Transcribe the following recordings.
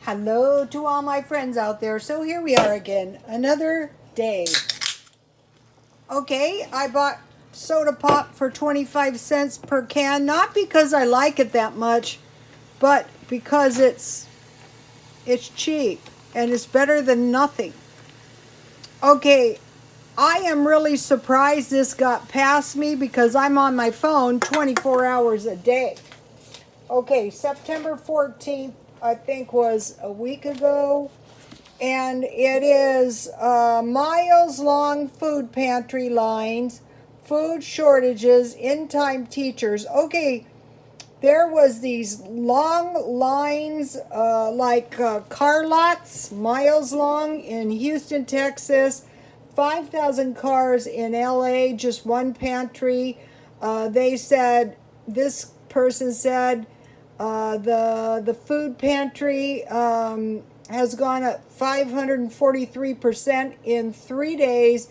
Hello to all my friends out there. So here we are again, another day. Okay, I bought soda pop for 25 cents per can, not because I like it that much, but because it's cheap and it's better than nothing. Okay, I am really surprised this got past me because I'm on my phone 24 hours a day. Okay, September 14th, I think was a week ago. And it is miles long food pantry lines, food shortages, in time teachers. Okay, there was these long lines car lots, miles long in Houston, Texas, 5,000 cars in LA, just one pantry. They said, this person said, the food pantry has gone up 543% in 3 days.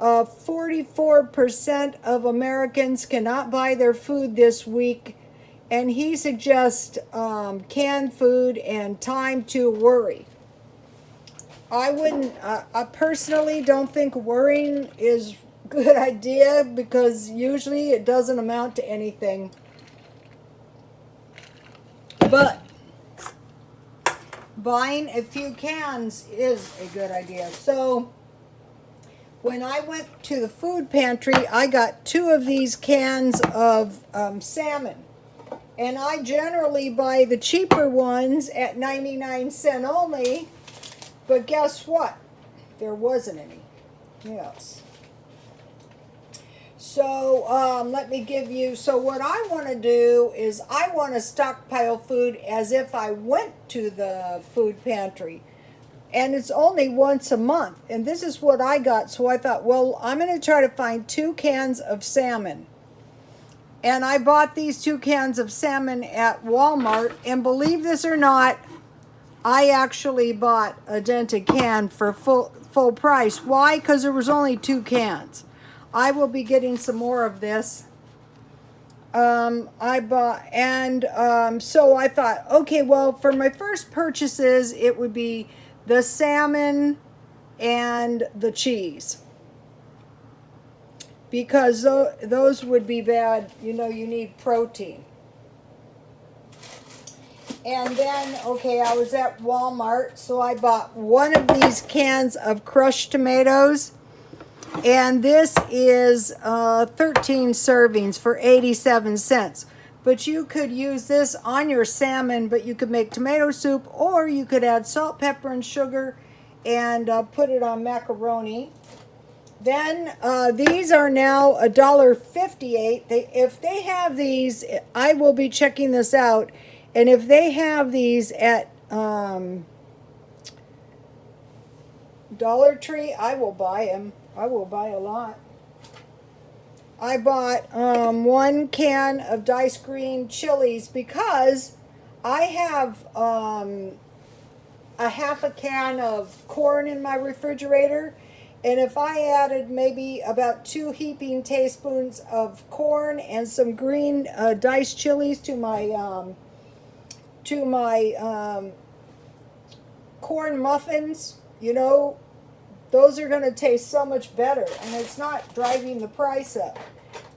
44% of Americans cannot buy their food this week, and he suggests canned food and time to worry. I wouldn't. I personally don't think worrying is a good idea because usually it doesn't amount to anything. But buying a few cans is a good idea. So when I went to the food pantry, I got 2 of these cans of salmon. And I generally buy the cheaper ones at 99 cents only. But guess what? There wasn't any. Yes. So let me give you, so what I want to do is I want to stockpile food as if I went to the food pantry. And it's only once a month. And this is what I got. So I thought, well, I'm going to try to find 2 cans of salmon. And I bought these 2 cans of salmon at Walmart. And believe this or not, I actually bought a dented can for full price. Why? Because there was only 2 cans. I will be getting some more of this. I bought, and so I thought, okay, well, for my first purchases, it would be the salmon and the cheese. Because those would be bad. You know, you need protein. And then, okay, I was at Walmart, so I bought 1 of these cans of crushed tomatoes. And this is 13 servings for 87 cents. But you could use this on your salmon, but you could make tomato soup, or you could add salt, pepper, and sugar and put it on macaroni. Then these are now $1.58. If they have these, I will be checking this out. And if they have these at Dollar Tree, I will buy them. I will buy a lot. I bought 1 can of diced green chilies because I have a half a can of corn in my refrigerator. And if I added maybe about 2 heaping teaspoons of corn and some green diced chilies to my corn muffins, you know, those are going to taste so much better, and it's not driving the price up.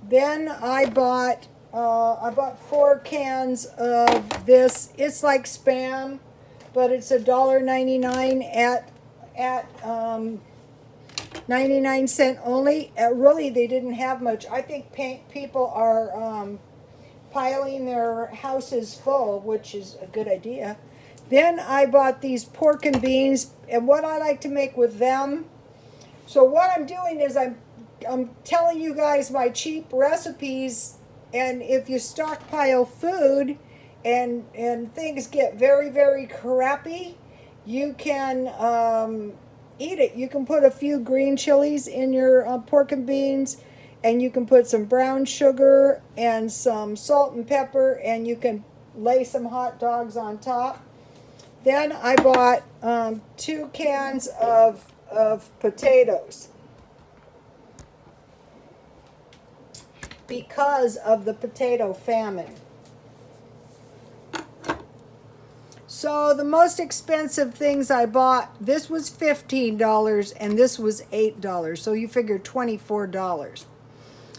Then I bought 4 cans of this. It's like Spam, but it's $1.99 at 99 cent only. Really, they didn't have much. I think people are piling their houses full, which is a good idea. Then I bought these pork and beans, and what I like to make with them. So what I'm doing is I'm telling you guys my cheap recipes, and if you stockpile food and things get very, very crappy, you can eat it. You can put a few green chilies in your pork and beans, and you can put some brown sugar and some salt and pepper, and you can lay some hot dogs on top. Then I bought 2 cans of potatoes because of the potato famine. So the most expensive things I bought, this was $15 and this was $8. So you figure $24.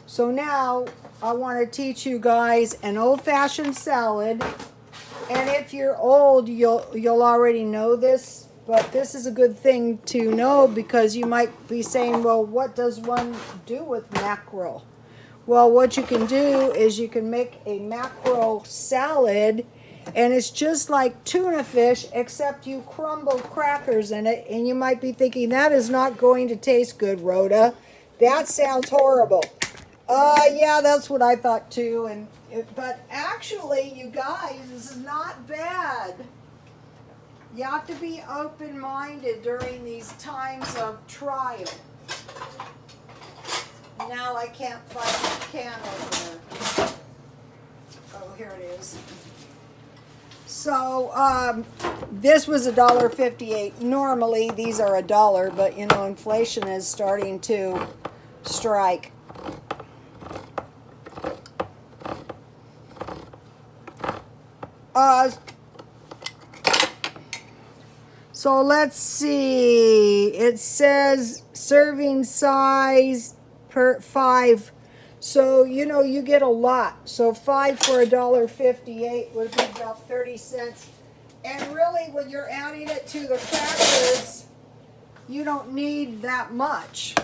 So now I want to teach you guys an old-fashioned salad. And if you're old, you'll already know this, but this is a good thing to know because you might be saying, well, what does one do with mackerel? Well, what you can do is you can make a mackerel salad, and it's just like tuna fish, except you crumble crackers in it, and you might be thinking, that is not going to taste good, Rhoda. That sounds horrible. Yeah, that's what I thought too, but actually, you guys, this is not bad. You have to be open-minded during these times of trial. Now I can't find the can over there. Oh, here it is. So, this was $1.58. Normally, these are $1, but you know, inflation is starting to strike. So let's see. It says serving size per 5. So, you know, you get a lot. So 5 for $1.58 would be about 30 cents. And really, when you're adding it to the crackers, you don't need that much.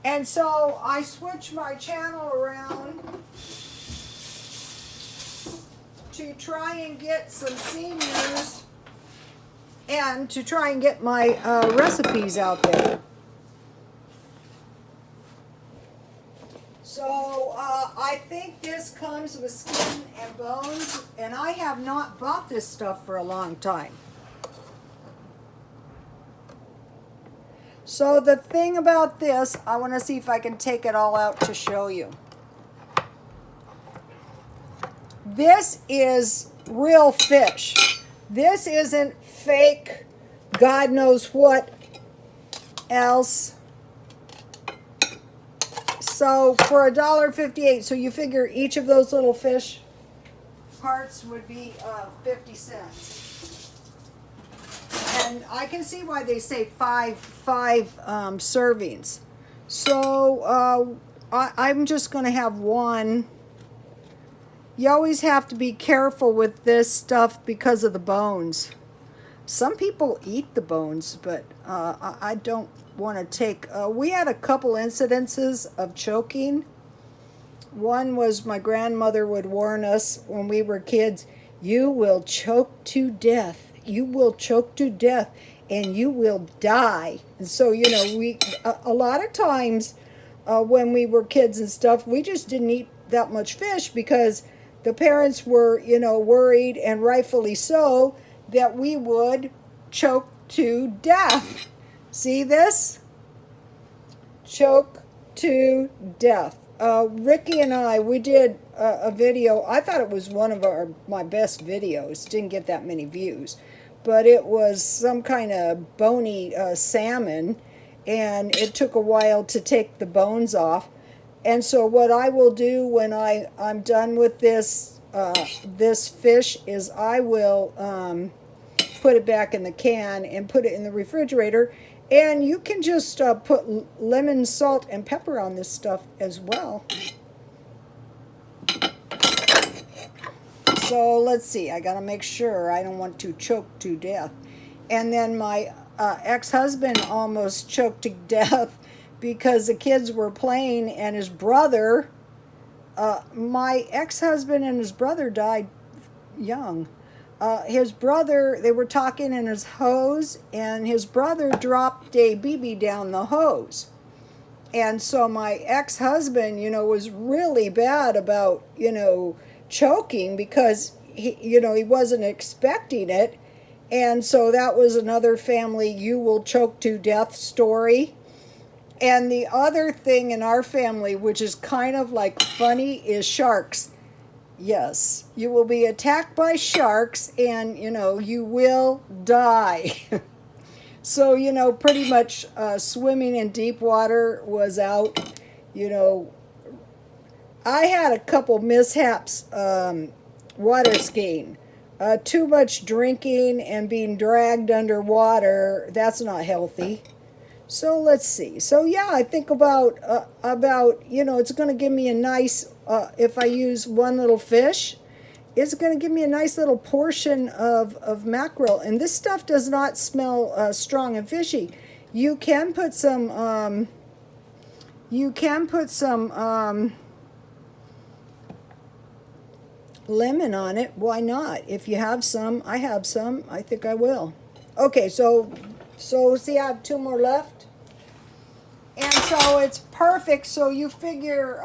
And so I switched my channel around to try and get some seniors and to try and get my recipes out there. So I think this comes with skin and bones, and I have not bought this stuff for a long time. So the thing about this, I want to see if I can take it all out to show you. This is real fish. This isn't fake, God knows what else. So for $1.58, so you figure each of those little fish parts would be 50 cents. And I can see why they say five servings. So I'm just going to have one. You always have to be careful with this stuff because of the bones. Some people eat the bones, but I don't want to take... we had a couple incidences of choking. One was my grandmother would warn us when we were kids, you will choke to death. You will choke to death and you will die. And so, you know, a lot of times when we were kids and stuff, we just didn't eat that much fish because the parents were, you know, worried, and rightfully so, that we would choke to death. See this? Choke to death. Ricky and I, we did a video. I thought it was one of my best videos. Didn't get that many views. But it was some kind of bony salmon, and it took a while to take the bones off. And so what I will do when I'm done with this this fish is I will put it back in the can and put it in the refrigerator. And you can just put lemon, salt, and pepper on this stuff as well. So let's see. I got to make sure I don't want to choke to death. And then my ex-husband almost choked to death because the kids were playing, and his brother, my ex-husband and his brother died young. His brother, they were talking in his hose, and his brother dropped a BB down the hose. And so my ex-husband, you know, was really bad about, you know, choking because he, you know, he wasn't expecting it. And so that was another family you will choke to death story. And the other thing in our family, which is kind of like funny, is sharks. Yes, you will be attacked by sharks, and, you know, you will die. So, you know, pretty much swimming in deep water was out. You know, I had a couple mishaps water skiing. Too much drinking and being dragged underwater, that's not healthy. So let's see. So yeah, I think about, you know, it's going to give me a nice, if I use one little fish, it's going to give me a nice little portion of mackerel. And this stuff does not smell strong and fishy. You can put some, lemon on it. Why not? If you have some, I have some. I think I will. Okay, so see, I have 2 more left. And so it's perfect. So you figure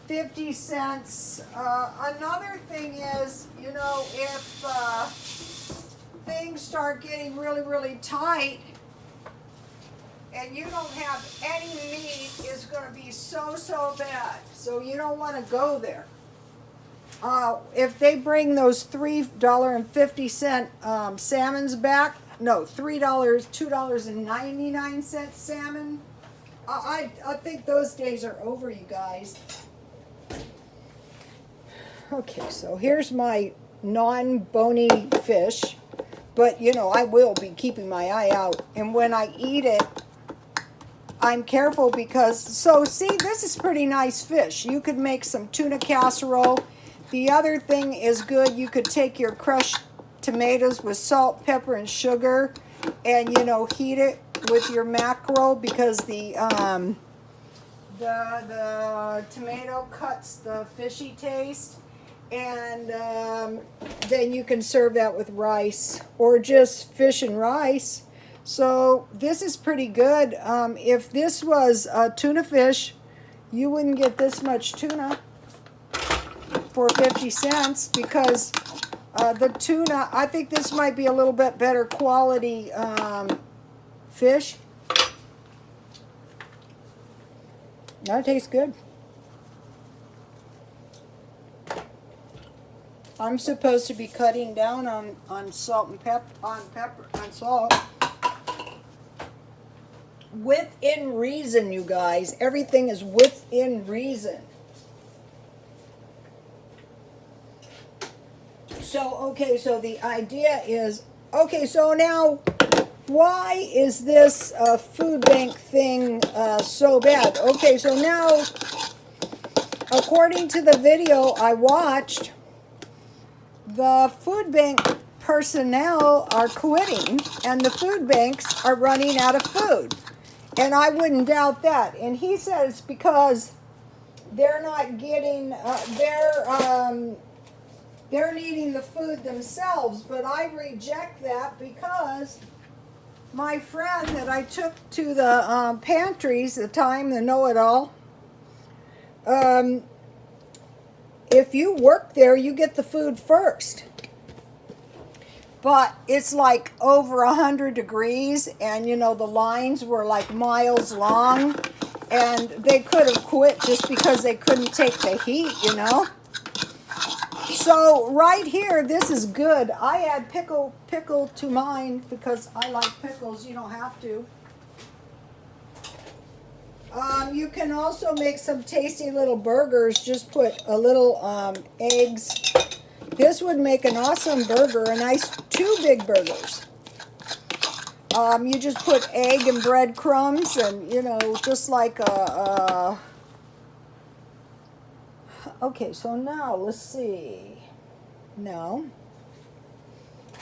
50 cents. Another thing is, you know, if things start getting really, really tight and you don't have any meat, it's going to be so, so bad. So you don't want to go there. If they bring those $3.50 salmons back, no, $2.99 salmon, I think those days are over, you guys. Okay, so here's my non-bony fish, but you know, I will be keeping my eye out. And when I eat it, I'm careful because, so see, this is pretty nice fish. You could make some tuna casserole. The other thing is good, you could take your crushed tomatoes with salt, pepper, and sugar and, you know, heat it with your mackerel because the tomato cuts the fishy taste. And then you can serve that with rice or just fish and rice. So this is pretty good. If this was tuna fish, you wouldn't get this much tuna for 50 cents because the tuna, I think this might be a little bit better quality fish. That tastes good. I'm supposed to be cutting down on salt and on salt. Within reason, you guys. Everything is within reason. So, okay, so the idea is, okay, so now, why is this food bank thing so bad? Okay, so now, according to the video I watched, the food bank personnel are quitting, and the food banks are running out of food. And I wouldn't doubt that. And he says because they're not getting, they're needing the food themselves, but I reject that because my friend that I took to the pantries, the know-it-all, if you work there, you get the food first. But it's like over 100 degrees, and you know, the lines were like miles long, and they could have quit just because they couldn't take the heat, you know. So right here, this is good. I add pickle to mine because I like pickles. You don't have to. You can also make some tasty little burgers. Just put a little eggs. This would make an awesome burger, a nice 2 big burgers. You just put egg and breadcrumbs and, you know, just like a okay, so now let's see. Now,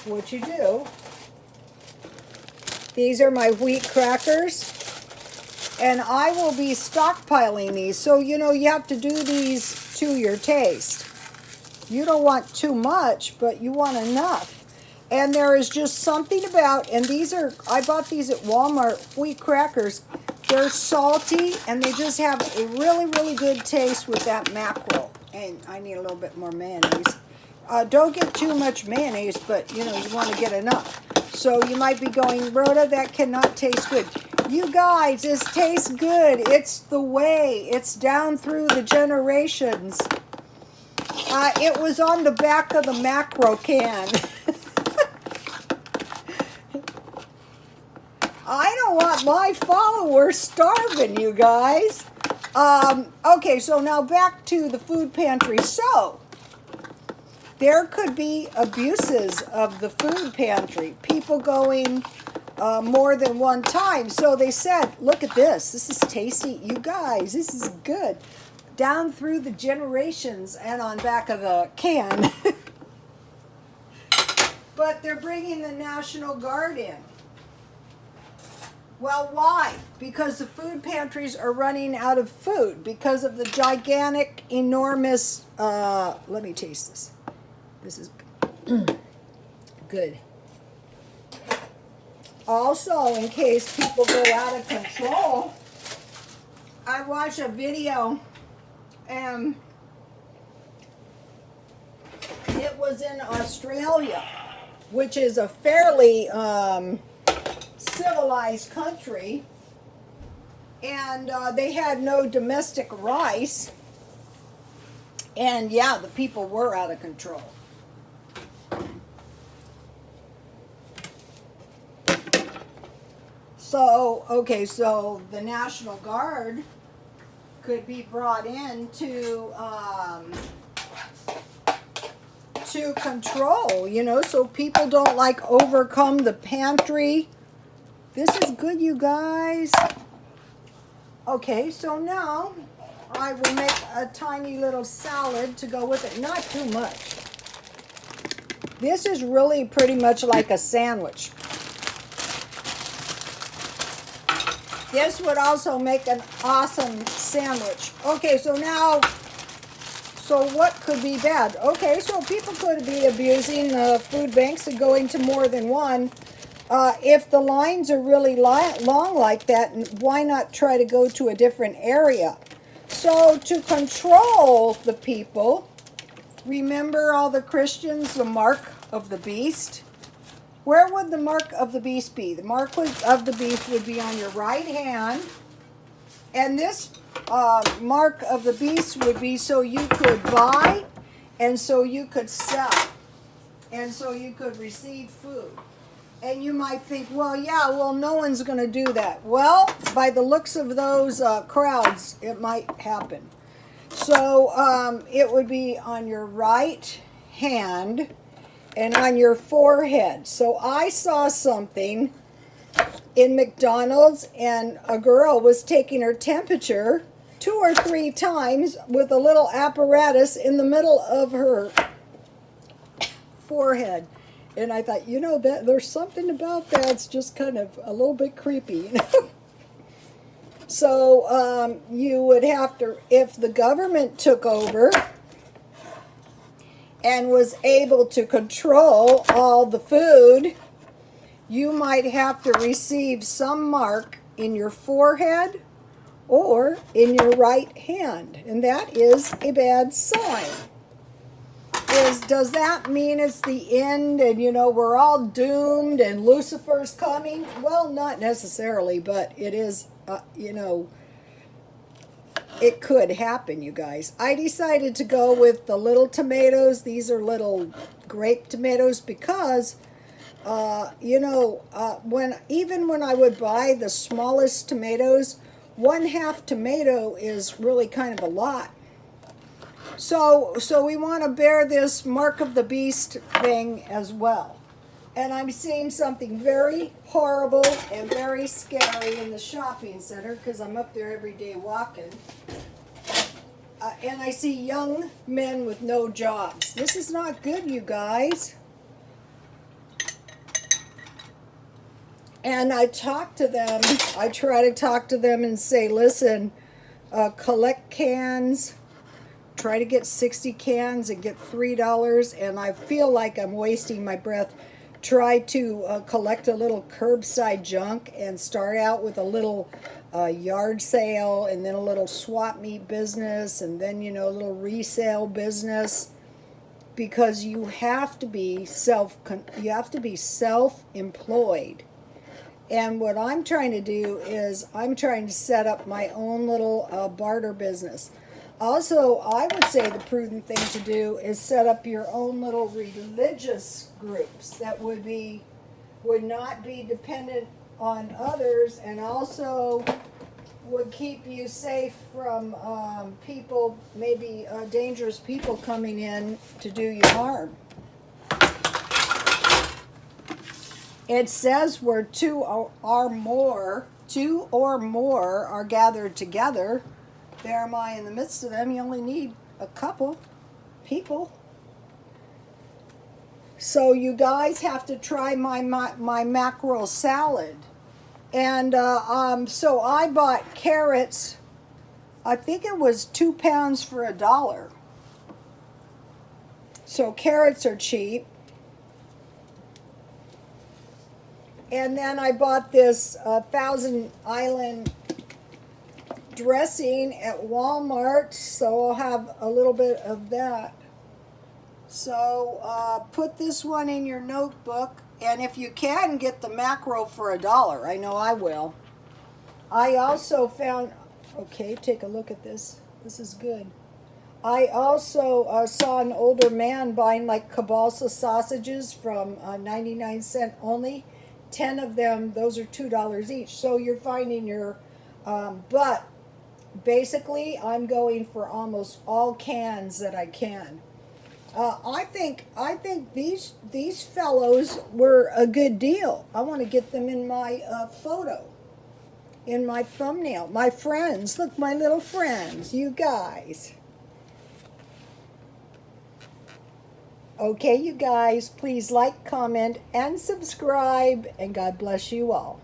what you do, these are my wheat crackers, and I will be stockpiling these. So, you know, you have to do these to your taste. You don't want too much, but you want enough. And there is just something about, and these are, I bought these at Walmart, wheat crackers. They're salty, and they just have a really, really good taste with that mackerel. And I need a little bit more mayonnaise. Don't get too much mayonnaise, but, you know, you want to get enough. So you might be going, Rhoda, that cannot taste good. You guys, this tastes good. It's the way. It's down through the generations. It was on the back of the macro can. I don't want my followers starving, you guys. Okay, so now back to the food pantry. So, there could be abuses of the food pantry, people going more than one time. So they said, look at this. This is tasty. You guys, this is good. Down through the generations and on back of the can. But they're bringing the National Guard in. Well, why? Because the food pantries are running out of food because of the gigantic, enormous, let me taste this. This is good. Also, in case people go out of control, I watched a video and it was in Australia, which is a fairly civilized country, and they had no domestic rice, and yeah, the people were out of control. So, okay, so the National Guard could be brought in to control, you know, so people don't like overcome the pantry. This is good, you guys. Okay, so now I will make a tiny little salad to go with it. Not too much. This is really pretty much like a sandwich. This would also make an awesome sandwich. Okay, so now, so what could be bad? Okay, so people could be abusing the food banks and going to more than one. If the lines are really long like that, why not try to go to a different area? So to control the people, remember all the Christians, the mark of the beast? Where would the mark of the beast be? The mark of the beast would be on your right hand. And this mark of the beast would be so you could buy and so you could sell. And so you could receive food. And you might think, well, yeah, well, no one's going to do that. Well, by the looks of those crowds, it might happen. So it would be on your right hand and on your forehead. So I saw something in McDonald's, and a girl was taking her temperature 2 or 3 times with a little apparatus in the middle of her forehead. And I thought, you know, that there's something about that's just kind of a little bit creepy, you know. So you would have to, if the government took over and was able to control all the food, you might have to receive some mark in your forehead or in your right hand. And that is a bad sign. Does that mean it's the end and, you know, we're all doomed and Lucifer's coming? Well, not necessarily, but it is, you know, it could happen, you guys. I decided to go with the little tomatoes. These are little grape tomatoes because, you know, even when I would buy the smallest tomatoes, 1/2 tomato is really kind of a lot. So we want to bear this mark of the beast thing as well. And I'm seeing something very horrible and very scary in the shopping center because I'm up there every day walking. And I see young men with no jobs. This is not good, you guys. And I talk to them. I try to talk to them and say, listen, collect cans. Try to get 60 cans and get $3, and I feel like I'm wasting my breath. Try to collect a little curbside junk and start out with a little yard sale and then a little swap meet business and then, you know, a little resale business, because you have to be self-employed. And what I'm trying to do is I'm trying to set up my own little barter business. Also, I would say the prudent thing to do is set up your own little religious groups that would not be dependent on others, and also would keep you safe from people, maybe dangerous people coming in to do you harm. It says where two or more are gathered together, there am I in the midst of them. You only need a couple people. So you guys have to try my mackerel salad. And so I bought carrots. I think it was 2 pounds for $1. So carrots are cheap. And then I bought this Thousand Island dressing at Walmart, so I'll have a little bit of that. So put this one in your notebook, and if you can, get the mackerel for $1. I know I will. I also found, okay, take a look at this. This is good. I also saw an older man buying like kielbasa sausages from 99 cents only. 10 of them, those are $2 each. So you're finding your, but basically I'm going for almost all cans that I can. I think these fellows were a good deal. I want to get them in my photo, in my thumbnail. My friends, look, my little friends, you guys. Okay, you guys, please like, comment, and subscribe, and God bless you all.